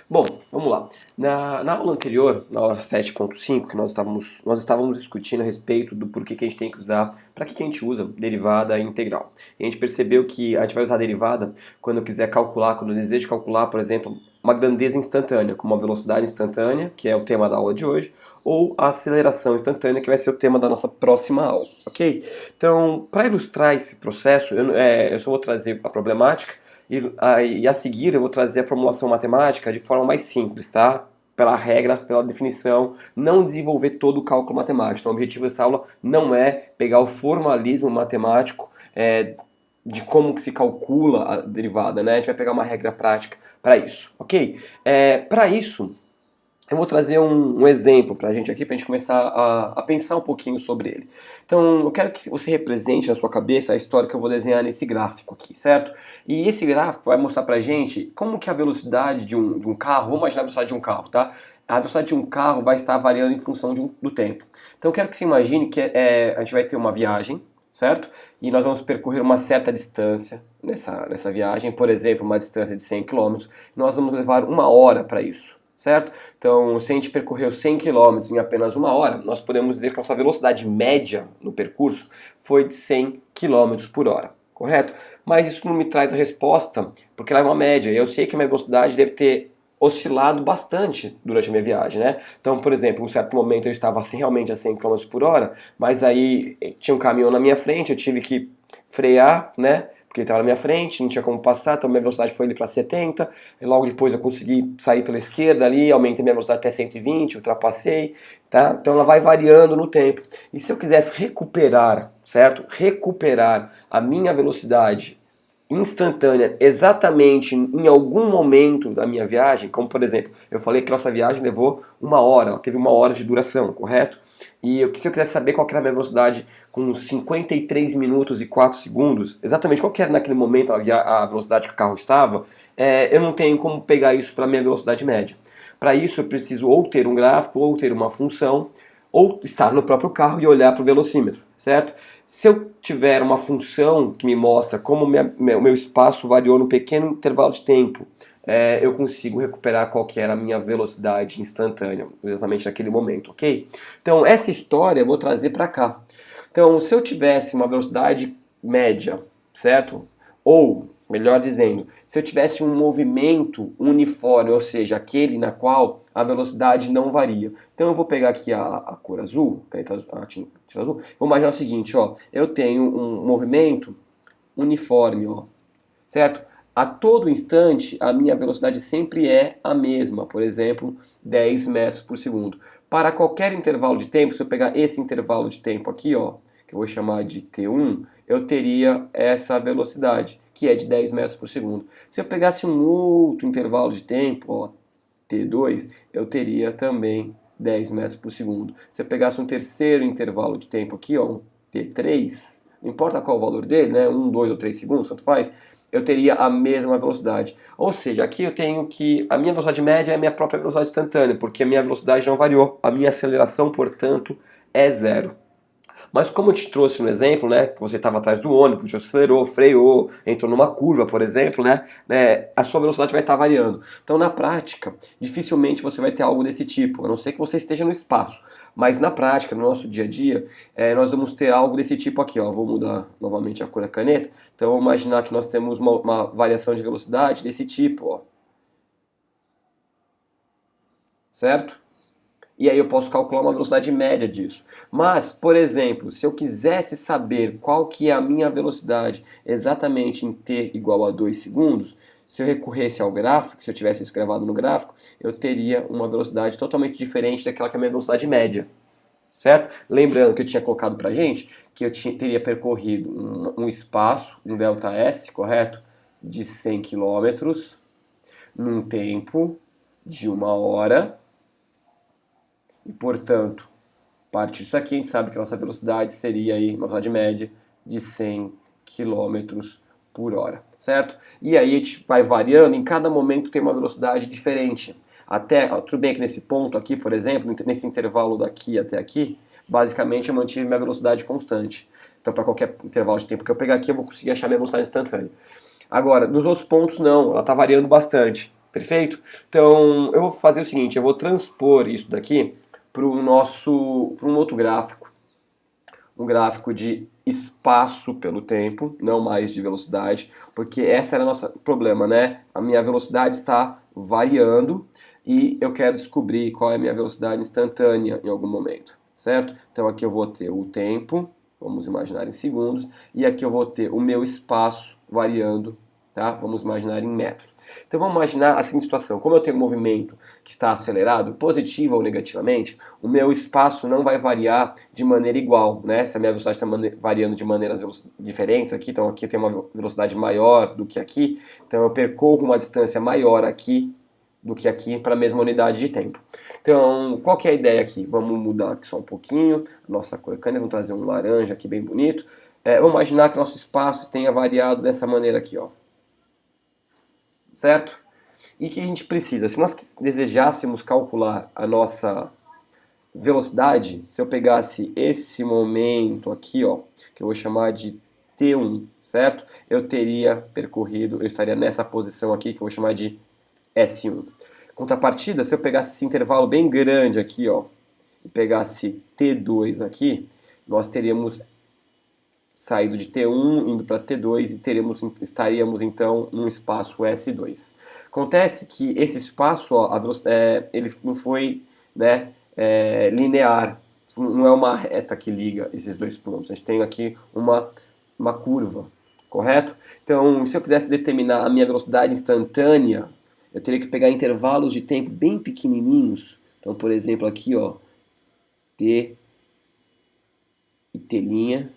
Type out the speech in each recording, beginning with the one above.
Bom, vamos lá. Na aula anterior, na aula 7.5, que nós estávamos discutindo a respeito do porquê que a gente tem que usar, para que a gente usa derivada integral. E a gente percebeu que a gente vai usar a derivada quando eu quiser calcular, quando eu desejo calcular, por exemplo, uma grandeza instantânea, como a velocidade instantânea, que é o tema da aula de hoje, ou a aceleração instantânea, que vai ser o tema da nossa próxima aula, ok? Então, para ilustrar esse processo, eu só vou trazer a problemática e a seguir eu vou trazer a formulação matemática de forma mais simples, tá? Pela regra, pela definição, não desenvolver todo o cálculo matemático. Então, o objetivo dessa aula não é pegar o formalismo matemático de como que se calcula a derivada, né? A gente vai pegar uma regra prática para isso, ok? Para isso, eu vou trazer um exemplo para a gente aqui, para a gente começar a pensar um pouquinho sobre ele. Então, eu quero que você represente na sua cabeça a história que eu vou desenhar nesse gráfico aqui, certo? E esse gráfico vai mostrar para a gente como que a velocidade de um carro, vamos imaginar a velocidade de um carro, tá? A velocidade de um carro vai estar variando em função do tempo. Então, eu quero que você imagine que a gente vai ter uma viagem, certo? E nós vamos percorrer uma certa distância nessa viagem, por exemplo, uma distância de 100 km. Nós vamos levar uma hora para isso, certo? Então, se a gente percorreu 100 km em apenas uma hora, nós podemos dizer que a nossa velocidade média no percurso foi de 100 km por hora, correto? Mas isso não me traz a resposta, porque ela é uma média, e eu sei que a minha velocidade deve ter oscilado bastante durante a minha viagem, né? Então, por exemplo, em um certo momento eu estava realmente a 100 km por hora, mas aí tinha um caminhão na minha frente, eu tive que frear, né? Porque ele estava na minha frente, não tinha como passar, então minha velocidade foi ali para 70, e logo depois eu consegui sair pela esquerda ali, aumentei minha velocidade até 120, ultrapassei, tá? Então ela vai variando no tempo. E se eu quisesse recuperar, certo? Recuperar a minha velocidade instantânea exatamente em algum momento da minha viagem, como por exemplo, eu falei que nossa viagem levou uma hora, ela teve uma hora de duração, correto? E se eu quisesse saber qual era a minha velocidade com 53 minutos e 4 segundos, exatamente qual era naquele momento a velocidade que o carro estava, eu não tenho como pegar isso para a minha velocidade média. Para isso eu preciso ou ter um gráfico, ou ter uma função, ou estar no próprio carro e olhar para o velocímetro, certo? Se eu tiver uma função que me mostra como o meu espaço variou num pequeno intervalo de tempo, eu consigo recuperar qual que era a minha velocidade instantânea, exatamente naquele momento, ok? Então, essa história eu vou trazer para cá. Então, se eu tivesse uma velocidade média, certo? Ou, melhor dizendo, se eu tivesse um movimento uniforme, ou seja, aquele na qual a velocidade não varia. Então eu vou pegar aqui a cor azul, a tinta azul, vou imaginar o seguinte, ó, eu tenho um movimento uniforme, ó, certo? A todo instante, a minha velocidade sempre é a mesma, por exemplo, 10 metros por segundo. Para qualquer intervalo de tempo, se eu pegar esse intervalo de tempo aqui, ó, que eu vou chamar de T1, eu teria essa velocidade, que é de 10 metros por segundo. Se eu pegasse um outro intervalo de tempo, ó, T2, eu teria também 10 metros por segundo. Se eu pegasse um terceiro intervalo de tempo aqui, ó, um T3, não importa qual o valor dele, né, 1, 2 ou 3 segundos, tanto faz, eu teria a mesma velocidade. Ou seja, aqui eu tenho que a minha velocidade média é a minha própria velocidade instantânea, porque a minha velocidade não variou. A minha aceleração, portanto, é zero. Mas como eu te trouxe no exemplo, né, que você estava atrás do ônibus, acelerou, freou, entrou numa curva, por exemplo, a sua velocidade vai estar variando. Então, na prática, dificilmente você vai ter algo desse tipo, a não ser que você esteja no espaço. Mas na prática, no nosso dia a dia, nós vamos ter algo desse tipo aqui, ó. Vou mudar novamente a cor da caneta. Então, vamos imaginar que nós temos uma variação de velocidade desse tipo, ó. Certo? E aí eu posso calcular uma velocidade média disso. Mas, por exemplo, se eu quisesse saber qual que é a minha velocidade exatamente em t igual a 2 segundos, se eu recorresse ao gráfico, se eu tivesse isso gravado no gráfico, eu teria uma velocidade totalmente diferente daquela que é a minha velocidade média. Certo? Lembrando que eu tinha colocado pra gente que eu teria percorrido um espaço, um ΔS, correto? De 100 quilômetros num tempo de uma hora. E, portanto, a partir disso aqui, a gente sabe que a nossa velocidade seria aí, uma velocidade média de 100 km por hora, certo? E aí a gente vai variando, em cada momento tem uma velocidade diferente. Até, tudo bem que nesse ponto aqui, por exemplo, nesse intervalo daqui até aqui, basicamente eu mantive minha velocidade constante. Então, para qualquer intervalo de tempo que eu pegar aqui, eu vou conseguir achar minha velocidade instantânea. Agora, nos outros pontos não, ela está variando bastante. Perfeito? Então, eu vou fazer o seguinte, eu vou transpor isso daqui para um outro gráfico, um gráfico de espaço pelo tempo, não mais de velocidade, porque esse era o nosso problema, né? A minha velocidade está variando e eu quero descobrir qual é a minha velocidade instantânea em algum momento, certo? Então aqui eu vou ter o tempo, vamos imaginar em segundos, e aqui eu vou ter o meu espaço variando, tá? Vamos imaginar em metros. Então vamos imaginar a seguinte situação, como eu tenho um movimento que está acelerado, positivo ou negativamente, o meu espaço não vai variar de maneira igual, né? Se a minha velocidade está variando de maneiras diferentes aqui, então aqui tem uma velocidade maior do que aqui, então eu percorro uma distância maior aqui do que aqui para a mesma unidade de tempo. Então, qual que é a ideia aqui? Vamos mudar aqui só um pouquinho, nossa cor caneta, vamos trazer um laranja aqui bem bonito. Vamos imaginar que nosso espaço tenha variado dessa maneira aqui, ó. Certo? E o que a gente precisa? Se nós desejássemos calcular a nossa velocidade, se eu pegasse esse momento aqui, ó, que eu vou chamar de T1, certo? Eu teria percorrido, eu estaria nessa posição aqui, que eu vou chamar de S1. Contrapartida, se eu pegasse esse intervalo bem grande aqui, ó, e pegasse T2 aqui, nós teríamos saído de T1, indo para T2 e estaríamos então num espaço S2. Acontece que esse espaço, ó, ele não foi, né, linear, não é uma reta que liga esses dois pontos. A gente tem aqui uma curva, correto? Então, se eu quisesse determinar a minha velocidade instantânea, eu teria que pegar intervalos de tempo bem pequenininhos. Então, por exemplo, aqui, ó, T e T',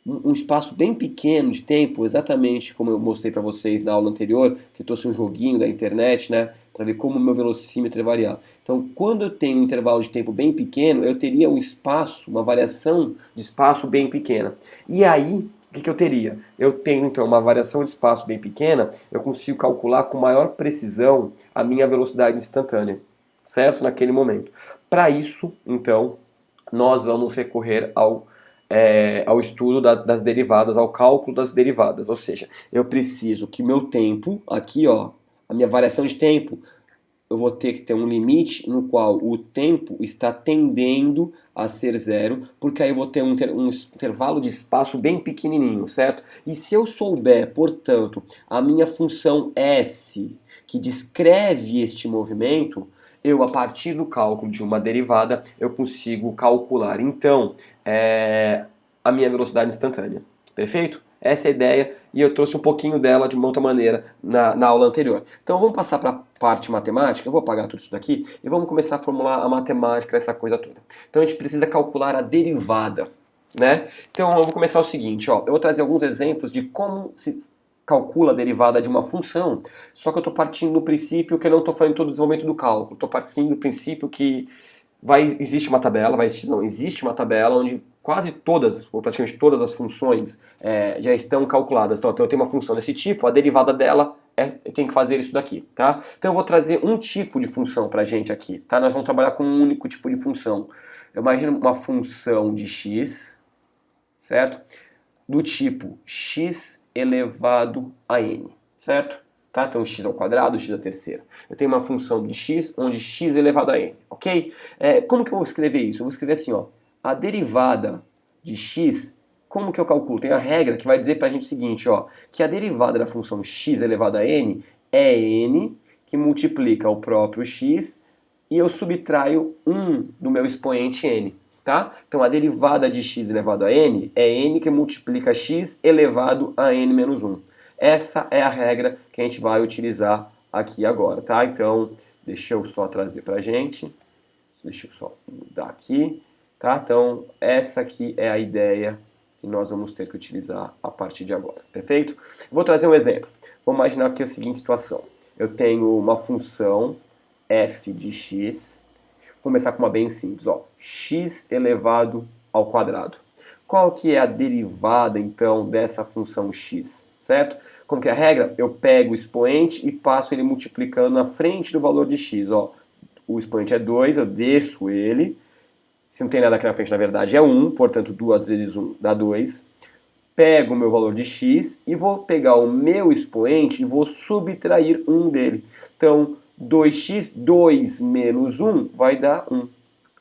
um espaço bem pequeno de tempo, exatamente como eu mostrei para vocês na aula anterior, que eu trouxe um joguinho da internet, né, para ver como o meu velocímetro é variar. Então, quando eu tenho um intervalo de tempo bem pequeno, eu teria um espaço, uma variação de espaço bem pequena. E aí, o que eu teria? Eu tenho, então, uma variação de espaço bem pequena, eu consigo calcular com maior precisão a minha velocidade instantânea, certo? Naquele momento. Para isso, então, nós vamos recorrer ao estudo das derivadas, ao cálculo das derivadas. Ou seja, eu preciso que meu tempo, aqui ó, a minha variação de tempo, eu vou ter que ter um limite no qual o tempo está tendendo a ser zero, porque aí eu vou ter um intervalo de espaço bem pequenininho, certo? E se eu souber, portanto, a minha função S, que descreve este movimento, eu, a partir do cálculo de uma derivada, eu consigo calcular, então, a minha velocidade instantânea. Perfeito? Essa é a ideia e eu trouxe um pouquinho dela de uma outra maneira na aula anterior. Então vamos passar para a parte matemática, eu vou apagar tudo isso daqui e vamos começar a formular a matemática dessa coisa toda. Então a gente precisa calcular a derivada, né? Então eu vou começar o seguinte, ó, eu vou trazer alguns exemplos de como se calcula a derivada de uma função, só que eu estou partindo do princípio que eu não estou fazendo todo o desenvolvimento do cálculo, estou partindo do princípio que existe uma tabela, existe uma tabela onde quase todas, ou praticamente todas as funções já estão calculadas. Então eu tenho uma função desse tipo, a derivada dela eu tenho que fazer isso daqui, tá? Então eu vou trazer um tipo de função pra gente aqui, tá? Nós vamos trabalhar com um único tipo de função. Eu imagino uma função de x, certo? Do tipo x elevado a n, certo? Tá? Então x ao quadrado, x à terceira. Eu tenho uma função de x, onde x é elevado a n, ok? Como que eu vou escrever isso? Eu vou escrever assim, ó, a derivada de x, como que eu calculo? Tem a regra que vai dizer pra gente o seguinte, ó, que a derivada da função x elevado a n é n que multiplica o próprio x e eu subtraio 1 do meu expoente n. Tá? Então a derivada de x elevado a n é n que multiplica x elevado a n menos 1. Essa é a regra que a gente vai utilizar aqui agora, tá? Então, deixa eu só trazer pra gente. Deixa eu só mudar aqui, tá? Então, essa aqui é a ideia que nós vamos ter que utilizar a partir de agora, perfeito? Vou trazer um exemplo. Vamos imaginar aqui a seguinte situação. Eu tenho uma função f de x. Vou começar com uma bem simples, ó. X elevado ao quadrado. Qual que é a derivada, então, dessa função x, certo? Como que é a regra? Eu pego o expoente e passo ele multiplicando na frente do valor de x, ó. O expoente é 2, eu desço ele. Se não tem nada aqui na frente, na verdade, é 1, portanto, 2 vezes 1 dá 2. pego o meu valor de x e vou pegar o meu expoente e vou subtrair 1 dele. Então, 2x, 2 menos 1 vai dar 1,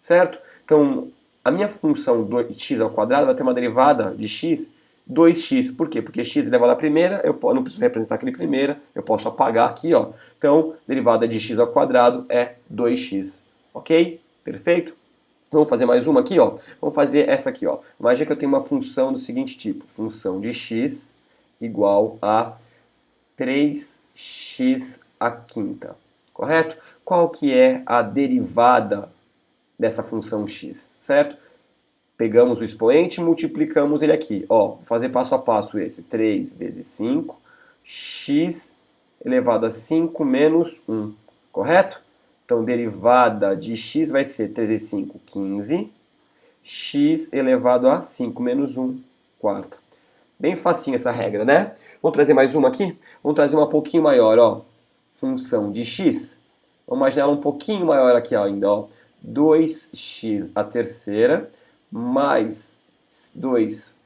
certo? Então, a minha função x ao quadrado vai ter uma derivada de x 2x. Por quê? Porque x elevado à primeira, eu não preciso representar aquele primeira, eu posso apagar aqui, ó. Então, derivada de x ao quadrado é 2x. Ok? Perfeito? Vamos fazer mais uma aqui, ó. Vamos fazer essa aqui, ó. Imagina que eu tenho uma função do seguinte tipo. Função de x igual a 3x à quinta. Correto? Qual que é a derivada dessa função x, certo? Pegamos o expoente e multiplicamos ele aqui. Ó, vou fazer passo a passo esse. 3 vezes 5, x elevado a 5 menos 1. Correto? Então, derivada de x vai ser 3 vezes 5, 15. X elevado a 5 menos 1, quarta. Bem facinho essa regra, né? Vamos trazer mais uma aqui? Vamos trazer uma pouquinho maior, ó. Função de x. Vamos imaginar ela um pouquinho maior aqui ainda, ó. 2x à terceira mais 2x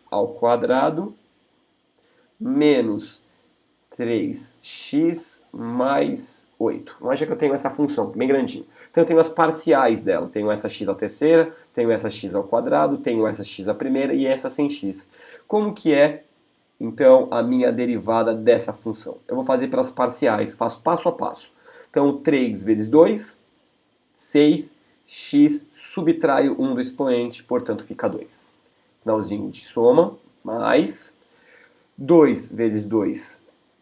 ao quadrado menos 3x mais 8. Imagina que eu tenho essa função, bem grandinha. Então eu tenho as parciais dela. Tenho essa x à terceira, tenho essa x ao quadrado, tenho essa x à primeira e essa sem x. Como que é, então, a minha derivada dessa função? Eu vou fazer pelas parciais, faço passo a passo. Então 3 vezes 2, 6, x, subtraio 1 do expoente, portanto fica 2. Sinalzinho de soma, mais 2 vezes 2,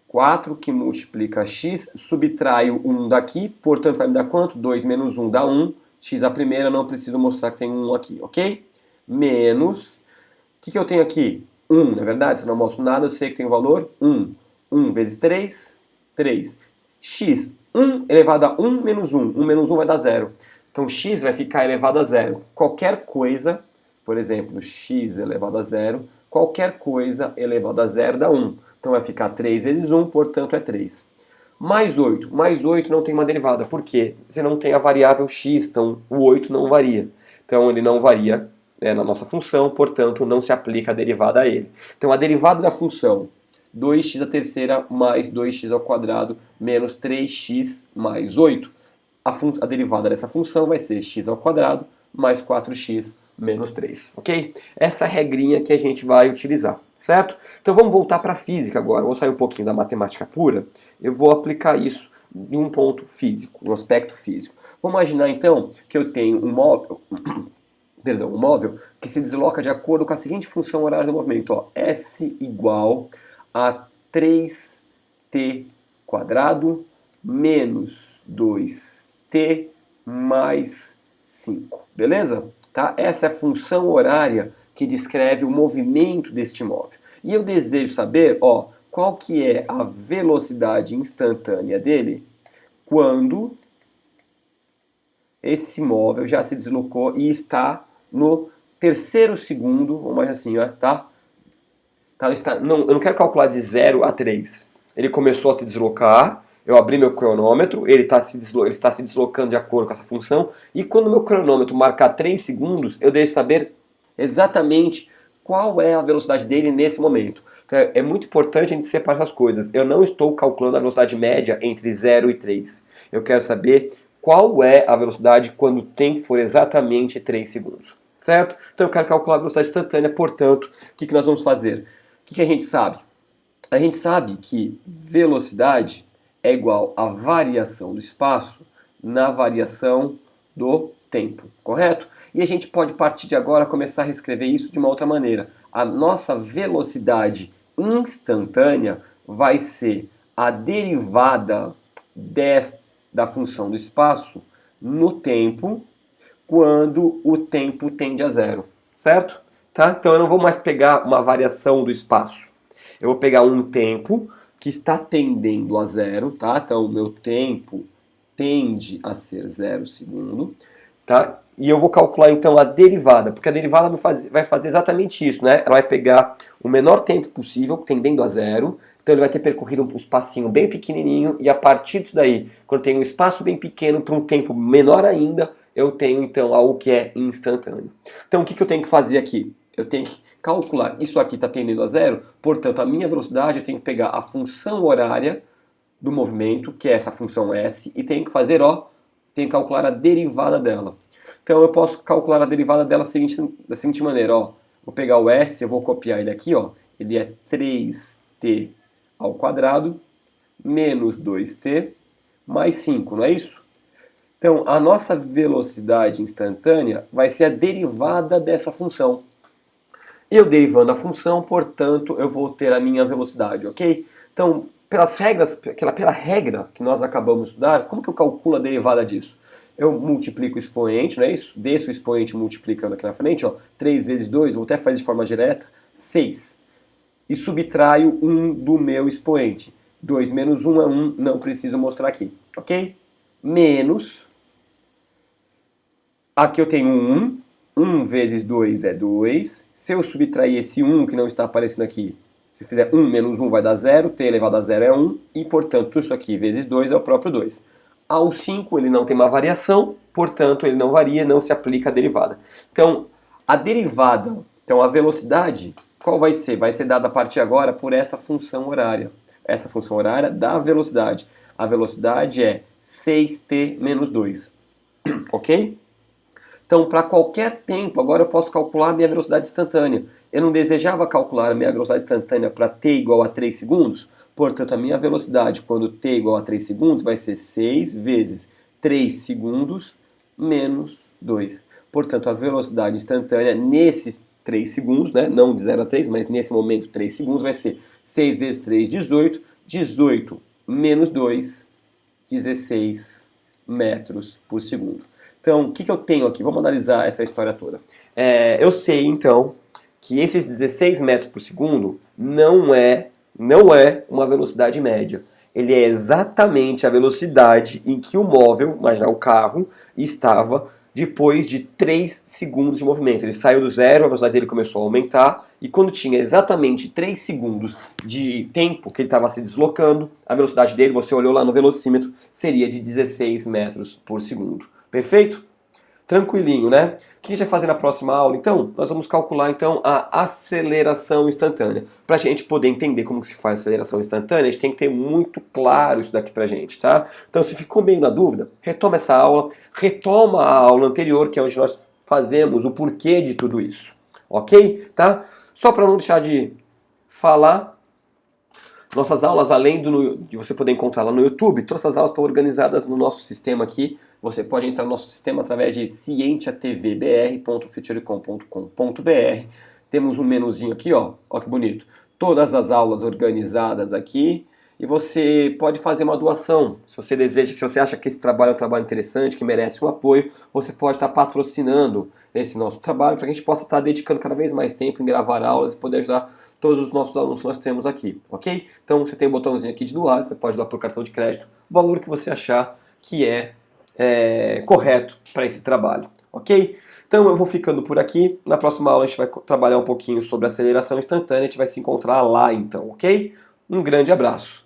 4, que multiplica x, subtraio 1 daqui, portanto vai me dar quanto? 2 menos 1 dá 1, x a primeira, não preciso mostrar que tem 1 aqui, ok? Menos, o que eu tenho aqui? 1, na verdade, se eu não mostro nada, eu sei que tem o valor 1. 1 vezes 3, 3. X, 1 elevado a 1 menos 1. 1 menos 1 vai dar 0. Então, x vai ficar elevado a 0. Qualquer coisa, por exemplo, x elevado a 0, qualquer coisa elevado a 0 dá 1. Então, vai ficar 3 vezes 1, portanto, é 3. Mais 8. Mais 8 não tem uma derivada. Por quê? Você não tem a variável x, então o 8 não varia. Então, ele não varia na nossa função, portanto, não se aplica a derivada a ele. Então, a derivada da função 2x à terceira mais 2x ao quadrado menos 3x mais 8. A derivada dessa função vai ser x ao quadrado mais 4x menos 3, ok? Essa é a regrinha que a gente vai utilizar, certo? Então vamos voltar para a física agora. Vou sair um pouquinho da matemática pura. Eu vou aplicar isso em um ponto físico, um aspecto físico. Vamos imaginar então que eu tenho um móvel, um móvel que se desloca de acordo com a seguinte função horária do movimento, ó, S igual a 3t quadrado menos 2t mais 5, beleza? Tá? Essa é a função horária que descreve o movimento deste móvel. E eu desejo saber, ó, qual que é a velocidade instantânea dele quando esse móvel já se deslocou e está no terceiro segundo, vamos mais assim, ó, tá? Eu não quero calcular de 0 a 3. Ele começou a se deslocar, eu abri meu cronômetro, ele está se deslocando de acordo com essa função, e quando meu cronômetro marcar 3 segundos, eu devo saber exatamente qual é a velocidade dele nesse momento. Então é muito importante a gente separar essas coisas. Eu não estou calculando a velocidade média entre 0 e 3. Eu quero saber qual é a velocidade quando o tempo for exatamente 3 segundos. Certo? Então eu quero calcular a velocidade instantânea, portanto, o que nós vamos fazer? O que a gente sabe? A gente sabe que velocidade é igual à variação do espaço na variação do tempo, correto? E a gente pode, a partir de agora, começar a reescrever isso de uma outra maneira. A nossa velocidade instantânea vai ser a derivada da função do espaço no tempo, quando o tempo tende a 0, certo? Tá? Então eu não vou mais pegar uma variação do espaço. Eu vou pegar um tempo que está tendendo a 0, tá? Então o meu tempo tende a ser 0 segundo, tá? E eu vou calcular então a derivada, porque a derivada vai fazer exatamente isso, né? Ela vai pegar o menor tempo possível, tendendo a 0, então ele vai ter percorrido um espacinho bem pequenininho, e a partir disso daí, quando tem um espaço bem pequeno para um tempo menor ainda, eu tenho então algo que é instantâneo. Então o que eu tenho que fazer aqui? Eu tenho que calcular, isso aqui está tendendo a zero, portanto a minha velocidade eu tenho que pegar a função horária do movimento, que é essa função s, e tenho que fazer, tenho que calcular a derivada dela. Então eu posso calcular a derivada dela da seguinte maneira, vou pegar o s, eu vou copiar ele aqui, ele é 3t ao quadrado menos 2t mais 5, não é isso? Então a nossa velocidade instantânea vai ser a derivada dessa função. Eu derivando a função, portanto, eu vou ter a minha velocidade, ok? Então, pela regra que nós acabamos de estudar, como que eu calculo a derivada disso? Eu multiplico o expoente, não é isso? Desço o expoente multiplicando aqui na frente, 3 vezes 2, vou até fazer de forma direta, 6. E subtraio 1 do meu expoente. 2 menos 1 é 1, não preciso mostrar aqui, ok? Menos, aqui eu tenho 1, 1 vezes 2 é 2. Se eu subtrair esse 1 que não está aparecendo aqui, se eu fizer 1 menos 1 vai dar 0, t elevado a 0 é 1, e portanto isso aqui vezes 2 é o próprio 2. Ao 5 ele não tem uma variação, portanto ele não varia, não se aplica a derivada. Então a derivada, então a velocidade, qual vai ser? Vai ser dada a partir de agora por essa função horária. Essa função horária da velocidade. A velocidade é 6t menos 2. Ok? Então, para qualquer tempo, agora eu posso calcular a minha velocidade instantânea. Eu não desejava calcular a minha velocidade instantânea para t igual a 3 segundos, portanto, a minha velocidade quando t igual a 3 segundos vai ser 6 vezes 3 segundos menos 2. Portanto, a velocidade instantânea nesses 3 segundos, né, não de 0 a 3, mas nesse momento 3 segundos, vai ser 6 vezes 3, 18, 18 menos 2, 16 metros por segundo. Então, o que eu tenho aqui? Vamos analisar essa história toda. Eu sei, então, que esses 16 metros por segundo não é uma velocidade média. Ele é exatamente a velocidade em que o móvel, imagina o carro, estava depois de 3 segundos de movimento. Ele saiu do zero, a velocidade dele começou a aumentar, e quando tinha exatamente 3 segundos de tempo que ele estava se deslocando, a velocidade dele, você olhou lá no velocímetro, seria de 16 metros por segundo. Perfeito? Tranquilinho, né? O que a gente vai fazer na próxima aula, então? Nós vamos calcular, então, a aceleração instantânea. Para a gente poder entender como que se faz a aceleração instantânea, a gente tem que ter muito claro isso daqui pra gente, tá? Então, se ficou meio na dúvida, retoma essa aula, retoma a aula anterior, que é onde nós fazemos o porquê de tudo isso, ok? Tá? Só para não deixar de falar, nossas aulas, além de você poder encontrar lá no YouTube, todas as aulas estão organizadas no nosso sistema aqui. Você pode entrar no nosso sistema através de scientiatvbr.futurecom.com.br. Temos um menuzinho aqui, ó que bonito. Todas as aulas organizadas aqui. E você pode fazer uma doação. Se você deseja, se você acha que esse trabalho é um trabalho interessante, que merece um apoio, você pode estar patrocinando esse nosso trabalho para que a gente possa estar dedicando cada vez mais tempo em gravar aulas e poder ajudar todos os nossos alunos que nós temos aqui, ok? Então você tem um botãozinho aqui de doar, você pode doar por cartão de crédito, o valor que você achar que é correto para esse trabalho, ok? Então eu vou ficando por aqui, na próxima aula a gente vai trabalhar um pouquinho sobre aceleração instantânea, a gente vai se encontrar lá então, ok? Um grande abraço!